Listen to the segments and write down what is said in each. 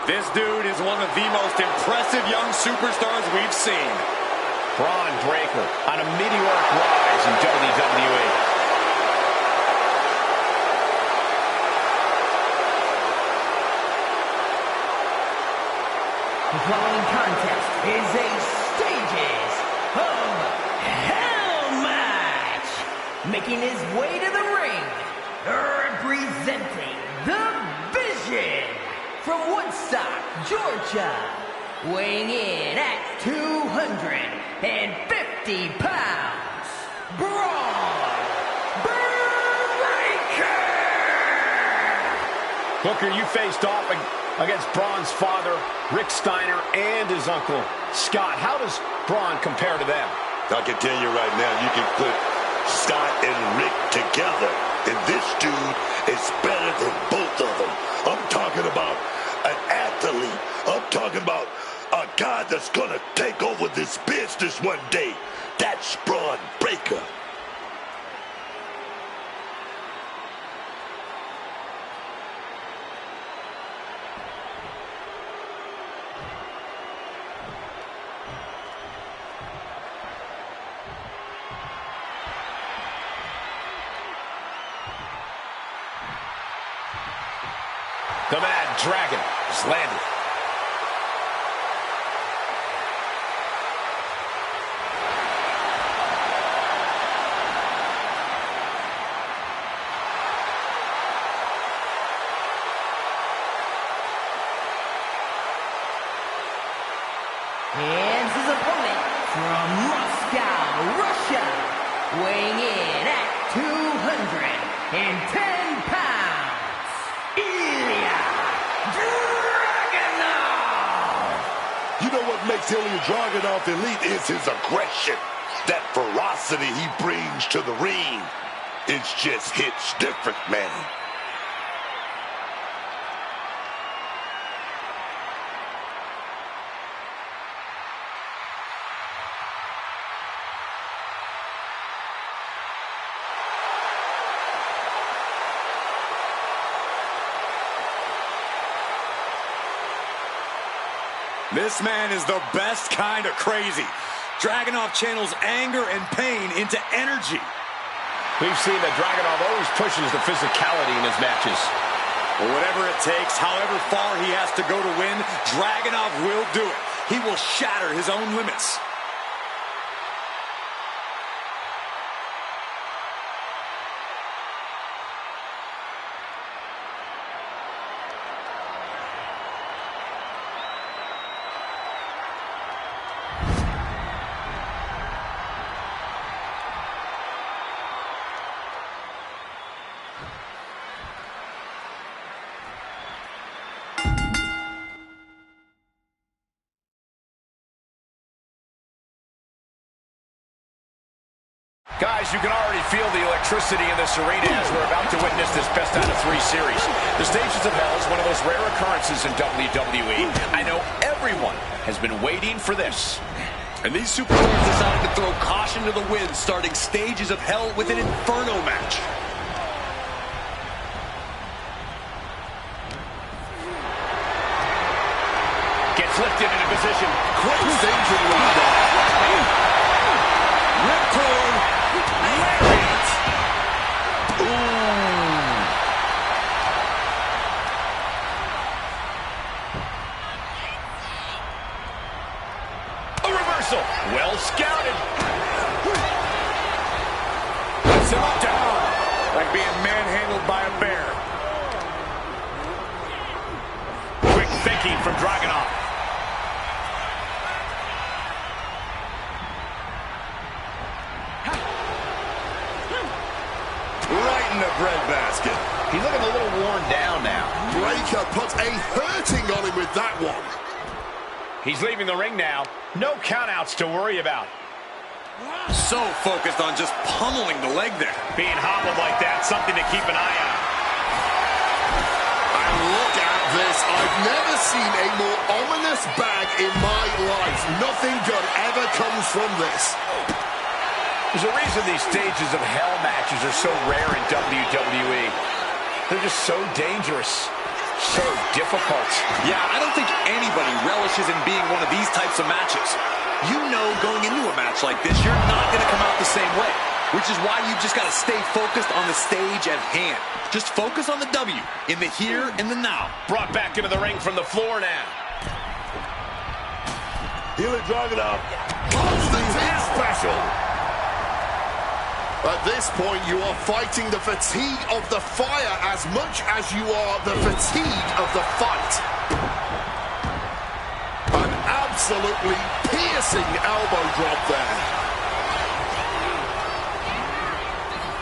This dude is one of the most impressive young superstars we've seen. Braun Breaker on a meteoric rise in WWE. The following contest is a Stages of Hell match. Making his way to the ring, representing the Vision from Woodstock, Georgia, weighing in at 250 pounds, Braun Breaker! Booker, you faced off against Braun's father, Rick Steiner, and his uncle, Scott. How does Braun compare to them? I can tell you right now, you can put Scott and Rick together, and this dude is better than both of them. I'm talking about an athlete. I'm talking about a guy that's going to take over this business one day. That's Braun Breaker. The Mad Dragon has landed. And his opponent from Moscow, Russia, weighing in at 210 pounds, Dragunov! You know what makes Ilya Dragunov elite is his aggression. That ferocity he brings to the ring. It's just hits different, man. This man is the best kind of crazy. Dragunov channels anger and pain into energy. We've seen that Dragunov always pushes the physicality in his matches. Well, whatever it takes, however far he has to go to win, Dragunov will do it. He will shatter his own limits. Guys, you can already feel the electricity in this arena as we're about to witness this best out of 3 series. The Stages of Hell is one of those rare occurrences in WWE. I know everyone has been waiting for this. And these superstars decided to throw caution to the wind, starting Stages of Hell with an Inferno match. Gets lifted into position. Quick thinking with that. Ripcord. Lariat. A reversal. Well scouted. Puts him down. Like being manhandled by a bear. Quick thinking from Dragunov. Right in the breadbasket. He's looking a little worn down now. Breaker puts a hurting on him with that one. He's leaving the ring now. No countouts to worry about. So focused on just pummeling the leg there. Being hobbled like that, something to keep an eye on. And look at this. I've never seen a more ominous bag in my life. Nothing good ever comes from this. There's a reason these Stages of Hell matches are so rare in WWE. They're just so dangerous. So difficult. Yeah, I don't think anybody relishes in being one of these types of matches. You know going into a match like this, you're not going to come out the same way, which is why you just got to stay focused on the stage at hand. Just focus on the W, in the here and the now. Brought back into the ring from the floor now. Ilya Dragunov, Constantine special. At this point, you are fighting the fatigue of the fire as much as you are the fatigue of the fight. An absolutely piercing elbow drop there.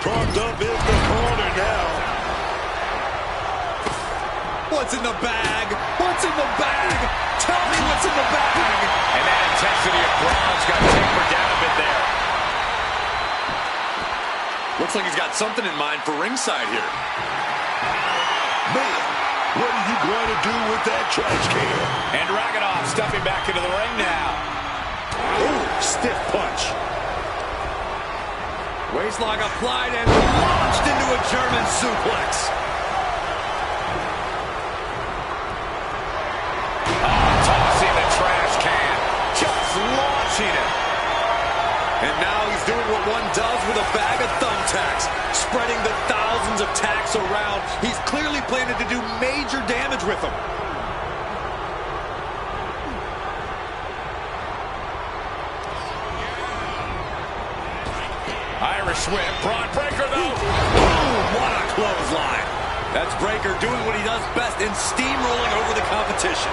Propped up in the corner now. What's in the bag? What's in the bag? Tell me what's in the bag. And that intensity of Braun's got tapered down a bit there. Looks like he's got something in mind for ringside here. Man, what are you going to do with that trash can? And Dragunov stepping back into the ring now. Ooh, stiff punch. Waistlock applied and launched into a German suplex. Tossing the trash can. Just launching it. And now he's doing what one does with a bag of thumbtacks, spreading the thousands of tacks around. He's clearly planning to do major damage with them. Irish whip. Braun Breaker, though. Boom! What a clothesline. That's Breaker doing what he does best in steamrolling over the competition.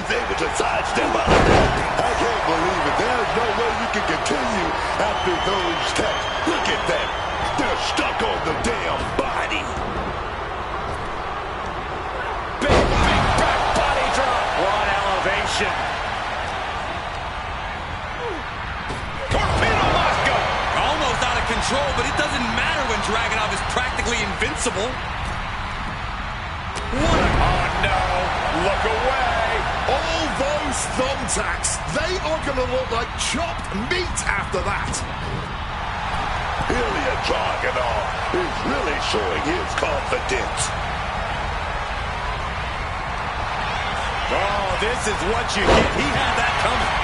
Able to sidestep out of that. I can't believe it. There's no way you can continue after those taps. Look at that. They're stuck on the damn body. Big back body drop. What elevation. Torpedo Moscow. Almost out of control, but it doesn't matter when Dragunov is practically invincible. What a... Oh, no. Look away. All those thumbtacks, they are going to look like chopped meat after that. Ilya Dragunov is really showing his confidence. Oh, this is what you get. He had that coming.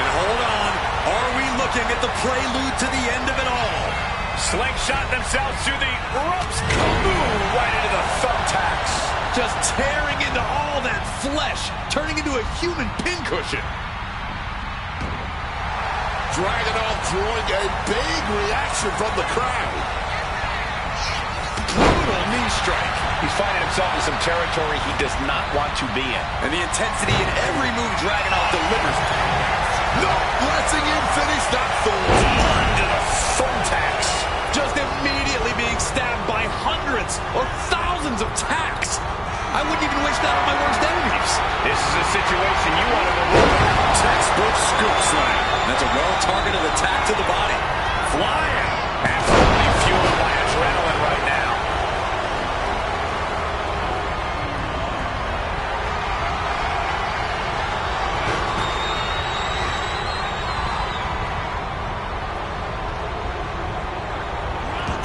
And hold on. Are we looking at the prelude to the end of it all? Slingshot themselves through the ropes. Kaboom! Right into the thumbtacks. Just tearing into all that flesh, turning into a human pincushion. Dragunov drawing a big reaction from the crowd. Brutal knee strike. He's finding himself in some territory he does not want to be in. And the intensity in every move Dragunov delivers. Not letting him finish that thought. Into the thumbtacks. Just immediately being stabbed by hundreds or thousands of tacks. I wouldn't even wish that on my worst enemies. This is a situation you want to avoid. Textbook scoop slam. That's a well-targeted attack to the body. Flying. Absolutely fueled by adrenaline right now.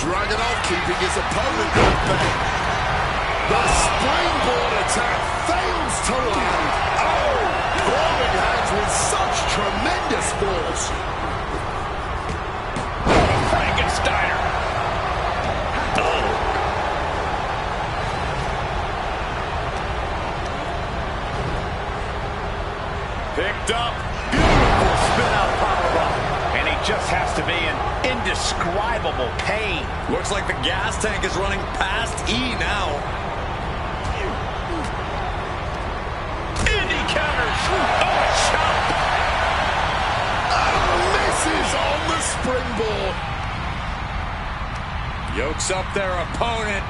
Dragunov keeping his opponent at bay. The springboard attack fails to land. Oh! Throwing hands with such tremendous force. Frankensteiner. Oh. Picked up. Beautiful spin-out powerbomb. And he just has to be in indescribable pain. Looks like the gas tank is running past E now. Indy counters. Oh, a chop. Misses on the springboard. Yokes up their opponent.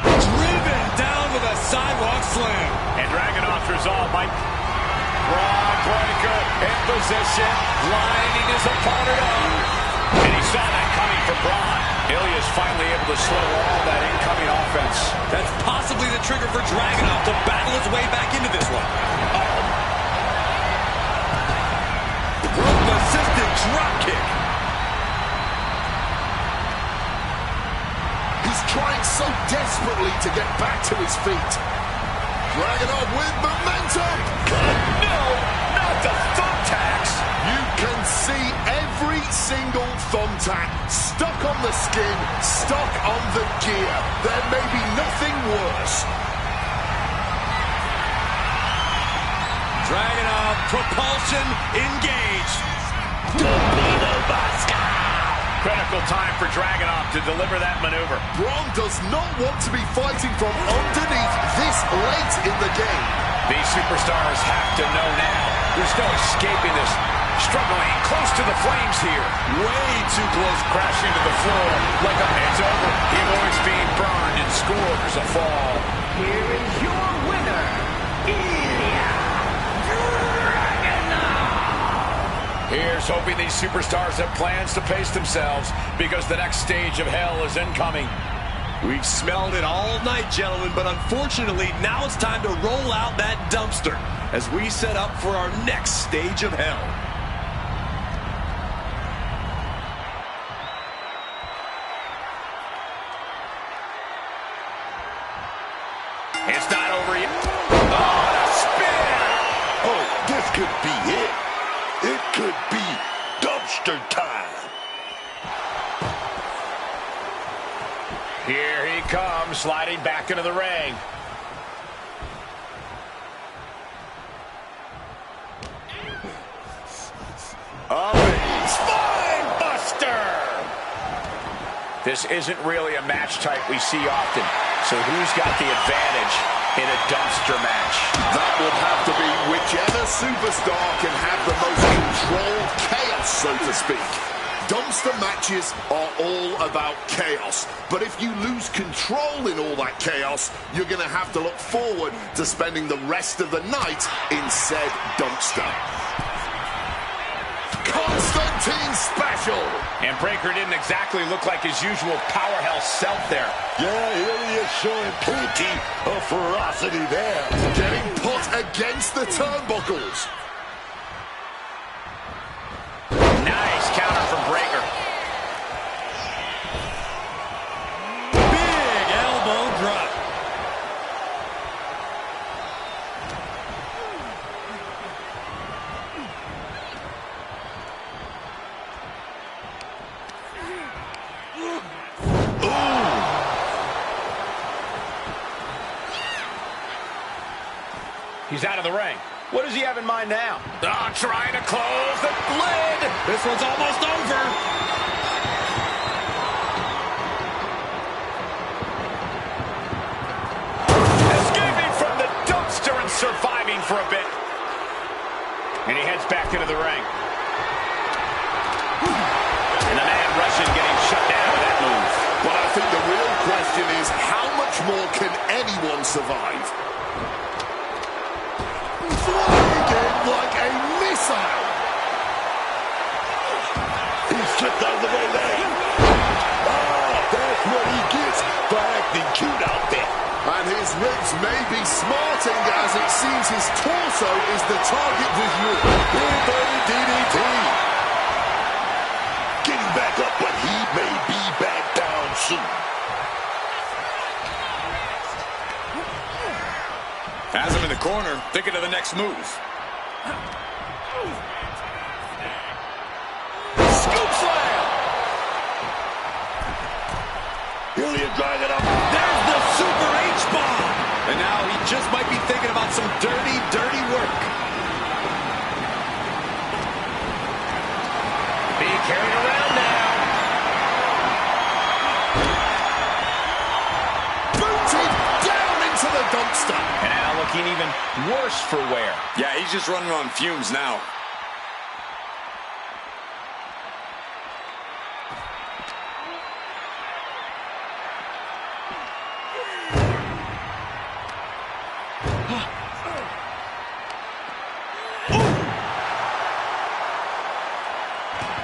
Driven down with a sidewalk slam. And Dragunov's resolve might... Braun Breaker in position, lining his opponent up. And he saw that coming from Braun. Ilya's finally able to slow all that incoming offense. That's possibly the trigger for Dragunov to battle his way back into this one. Rope-assisted drop kick. He's trying so desperately to get back to his feet. Dragunov with momentum. No, not the thumbtacks. You can see every single thumbtack stuck on the skin, stuck on the gear. There may be nothing worse. Dragunov, propulsion engaged. Critical time for Dragunov to deliver that maneuver. Braun does not want to be fighting from underneath this late in the game. These superstars have to know now. There's no escaping this. Struggling close to the flames here. Way too close. Crashing to the floor. Like it's over. He avoids being burned and scores a fall. Here is your winner, Dragunov. Here's hoping these superstars have plans to pace themselves because the next stage of hell is incoming. We've smelled it all night, gentlemen, but unfortunately, now it's time to roll out that dumpster as we set up for our next stage of hell. It's not over yet. Oh, a spin! Oh, this could be it. It could be dumpster time. Here he comes, sliding back into the ring. Spine buster! This isn't really a match type we see often. So who's got the advantage in a dumpster match? That would have to be whichever superstar can have the most controlled chaos, so to speak. Dumpster matches are all about chaos. But if you lose control in all that chaos, you're going to have to look forward to spending the rest of the night in said dumpster. Constantine special! And Breaker didn't exactly look like his usual powerhouse self there. Yeah, here he is showing plenty of ferocity there. Getting put against the turnbuckles. Nice counter from Breaker. Big elbow drop. He's out of the ring. What does he have in mind now? Oh, trying to close the lid. This one's almost over. Escaping from the dumpster and surviving for a bit. And he heads back into the ring. And the man Russian getting shut down with that move. But I think the real question is, how much more can anyone survive? Flying in like a missile. He's just out of the way there. Ah, that's what he gets for acting cute out there. And his ribs may be smarting as it seems his torso is the target du jour. Hillbilly DDT. Getting back up, but he may be back down soon. Has him in the corner, thinking of the next move. Scoop slam! Ilya Dragunov. There's the Super H-bomb! And now he just might be thinking about some dirty, dirty work. Being carried around now. Booted down into the dumpster. And now looking even worse for wear. Yeah, he's just running on fumes now.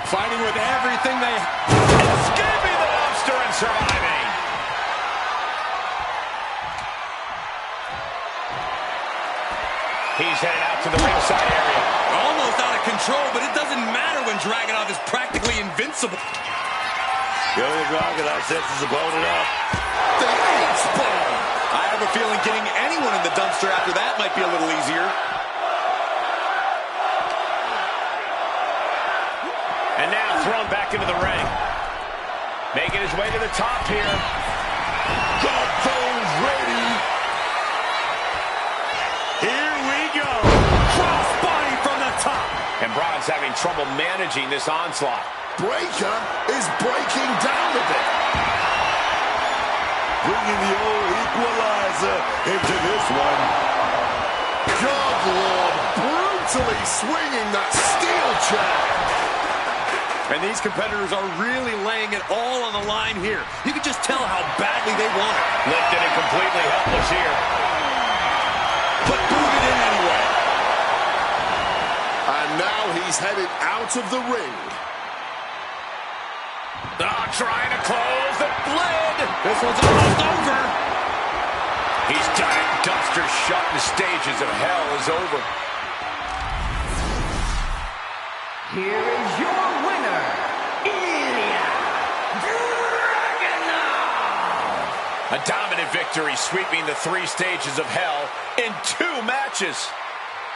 Fighting with everything they... Escaping the dumpster and surviving. He's headed out to the ringside area. Almost out of control, but it doesn't matter when Dragunov is practically invincible. Ilya Dragunov sets his opponent up. The H-bomb. I have a feeling getting anyone in the dumpster after that might be a little easier. And now thrown back into the ring. Making his way to the top here. Got those ready. Here we go. Crossbody from the top. And Braun's having trouble managing this onslaught. Breaker is breaking down a bit. Bringing the old equalizer into this one. God Lord, brutally swinging that steel chair. And these competitors are really laying it all on the line here. You can just tell how badly they want it. Lifted and completely helpless here. But booted in anyway. And now he's headed out of the ring. Oh, trying to close the lid. This one's almost over. He's done it. Dumpster shut. The stages of hell is over. Here is your winner, Ilya Dragunov. A dominant victory, sweeping the 3 stages of hell in 2 matches.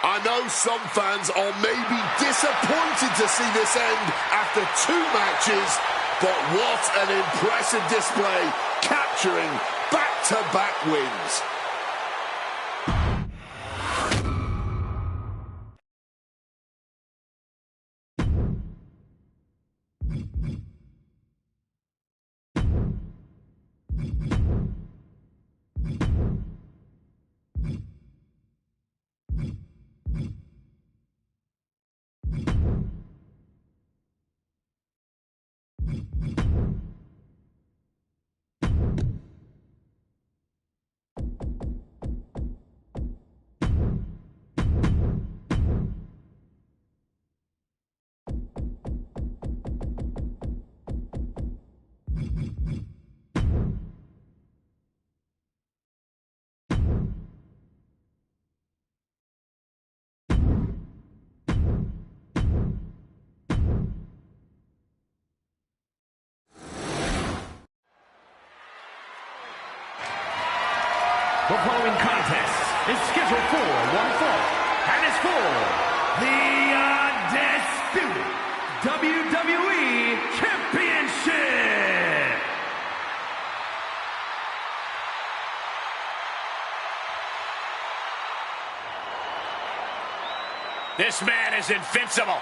I know some fans are maybe disappointed to see this end after 2 matches, but what an impressive display, capturing back-to-back wins. The following contest is scheduled for one fall, and is for the undisputed WWE Championship. This man is invincible.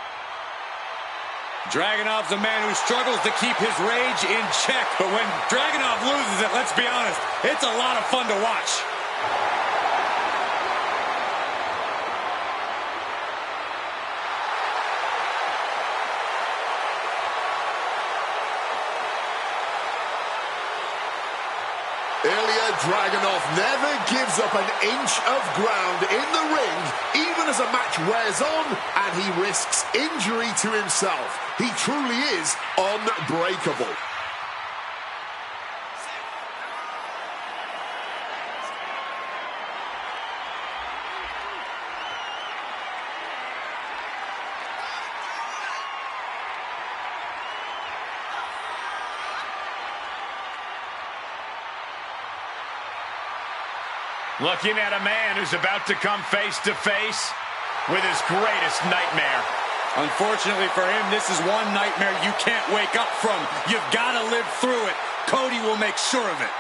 Dragunov's a man who struggles to keep his rage in check, but when Dragunov loses it, let's be honest, it's a lot of fun to watch. Ilya Dragunov never gives up an inch of ground in the ring, even as a match wears on and he risks injury to himself. He truly is unbreakable. Looking at a man who's about to come face to face with his greatest nightmare. Unfortunately for him, this is one nightmare you can't wake up from. You've got to live through it. Cody will make sure of it.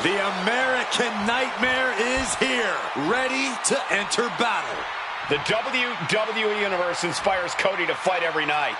The American Nightmare is here, ready to enter battle. The WWE Universe inspires Cody to fight every night.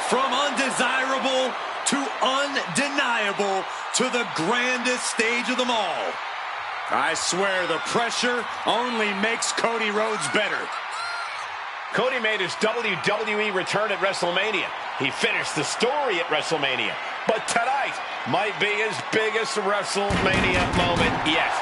From undesirable to undeniable to the grandest stage of them all. I swear the pressure only makes Cody Rhodes better. Cody made his WWE return at WrestleMania. He finished the story at WrestleMania. But tonight might be his biggest WrestleMania moment yet.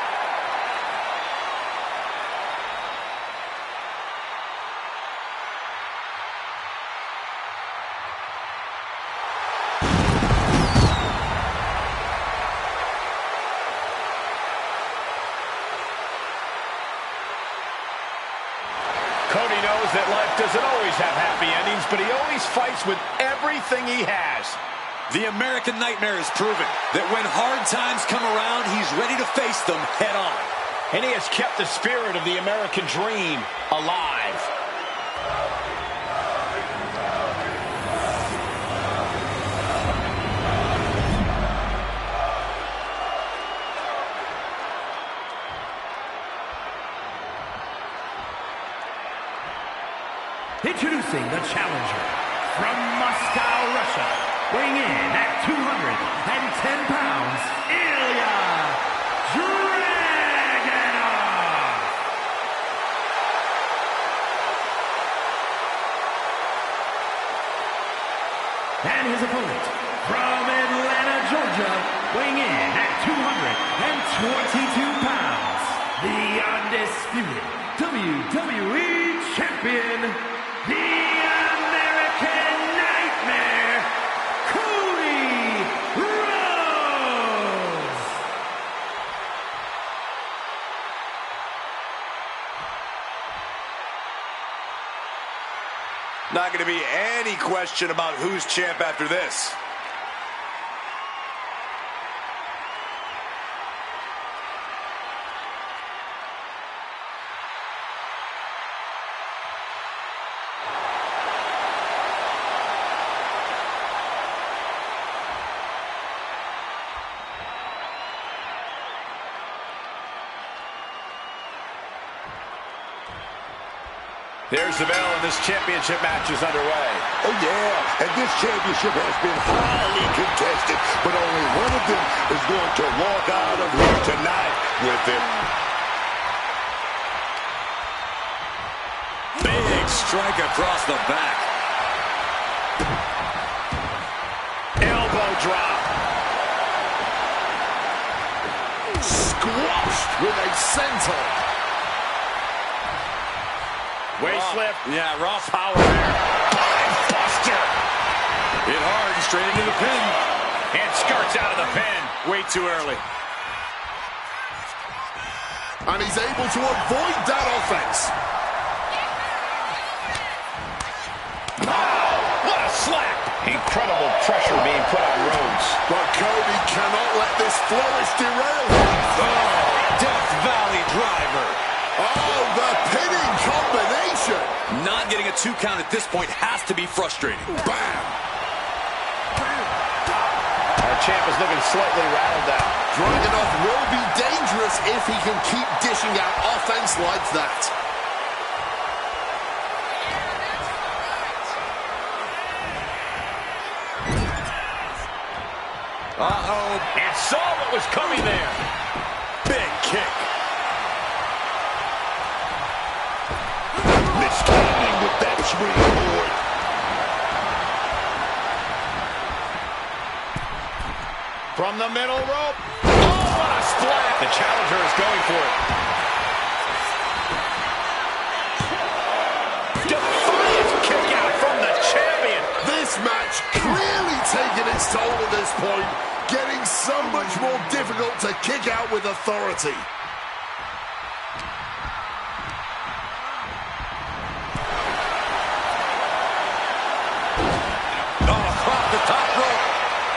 Cody knows that life doesn't always have happy endings, but he always fights with everything he has. The American Nightmare has proven that when hard times come around, he's ready to face them head on. And he has kept the spirit of the American dream alive. Introducing the challenger from Moscow, Russia, weighing in at 210 pounds, Ilya Dragunov. And his opponent from Atlanta, Georgia, weighing in at 222 pounds, the undisputed WWE Champion, the American Nightmare, Cody Rhodes. Not going to be any question about who's champ after this. There's the bell, and this championship match is underway. Oh, yeah, and this championship has been highly contested, but only one of them is going to walk out of here tonight with it. Big strike across the back. Elbow drop. Squashed with a senton. Waist slip. Yeah, raw power there. Buster. Hit hard and straight into the pin. And skirts out of the pin. Way too early. And he's able to avoid that offense. Wow, what a slap. Incredible pressure being put on Rhodes. But Cody cannot let this flourish derail him. Oh, Death Valley driver. Oh, the pinning combination. Not getting a 2 count at this point has to be frustrating. Bam. Our champ is looking slightly rattled out. Dragunov will be dangerous if he can keep dishing out offense like that. Uh-oh. And saw what was coming there. Big kick. Mistiming with that springboard. From the middle rope. Oh, what a splat. The challenger is going for it. Defiant kick out from the champion. This match clearly taking its toll at this point, getting so so much more difficult to kick out with authority.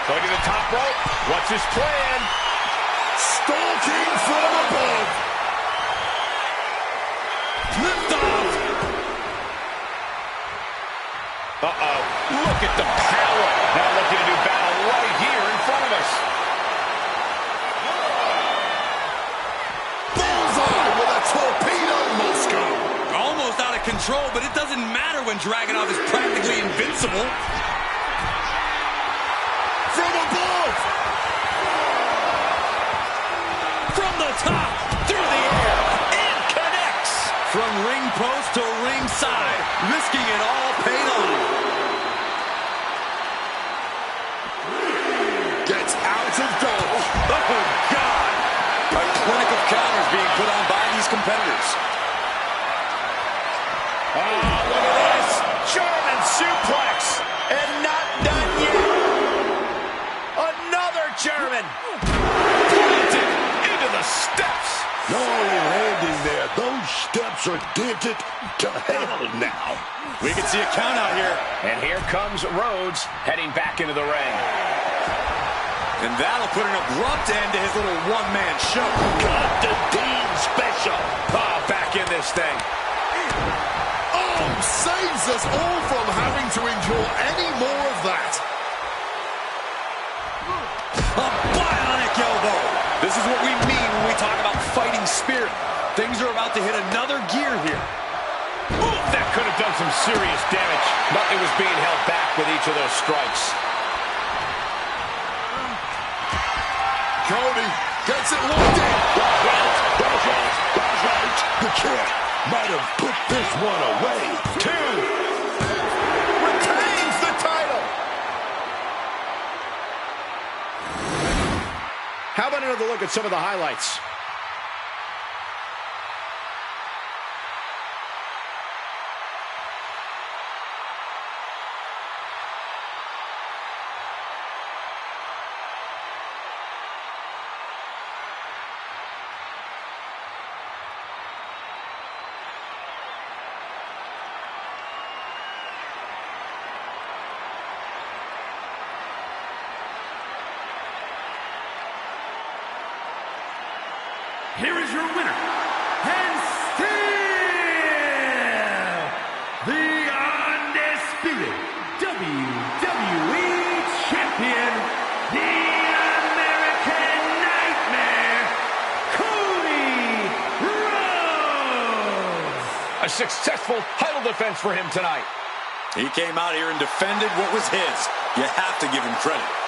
Going to the top rope. What's his plan? Stalking from above. Lift off. Uh-oh. Look at the power. Now looking to do battle right here in front of us. Bullseye with a torpedo Moscow. Almost out of control, but it doesn't matter when Dragunov is practically invincible. From above! From the top, through the air, and connects! From ring post to ringside, risking it all paid on. Gets out of dodge. Oh, God! A clinic of counters being put on by these competitors. Oh, look at this! German suplex! And not done yet! German planted into the steps. No landing there. Those steps are dented to hell now. We can see a count out here. And here comes Rhodes heading back into the ring. And that'll put an abrupt end to his little one-man show. Got the Dean special. Back in this thing. Oh, saves us all from having to endure any more of that. A bionic elbow. This is what we mean when we talk about fighting spirit. Things are about to hit another gear here. Ooh, that could have done some serious damage, but it was being held back with each of those strikes. Cody gets it locked in. That's right. The champ might have put this one away. 2. Retains the title. How about another look at some of the highlights? Here is your winner, and still the undisputed WWE Champion, the American Nightmare, Cody Rhodes. A successful title defense for him tonight. He came out here and defended what was his. You have to give him credit.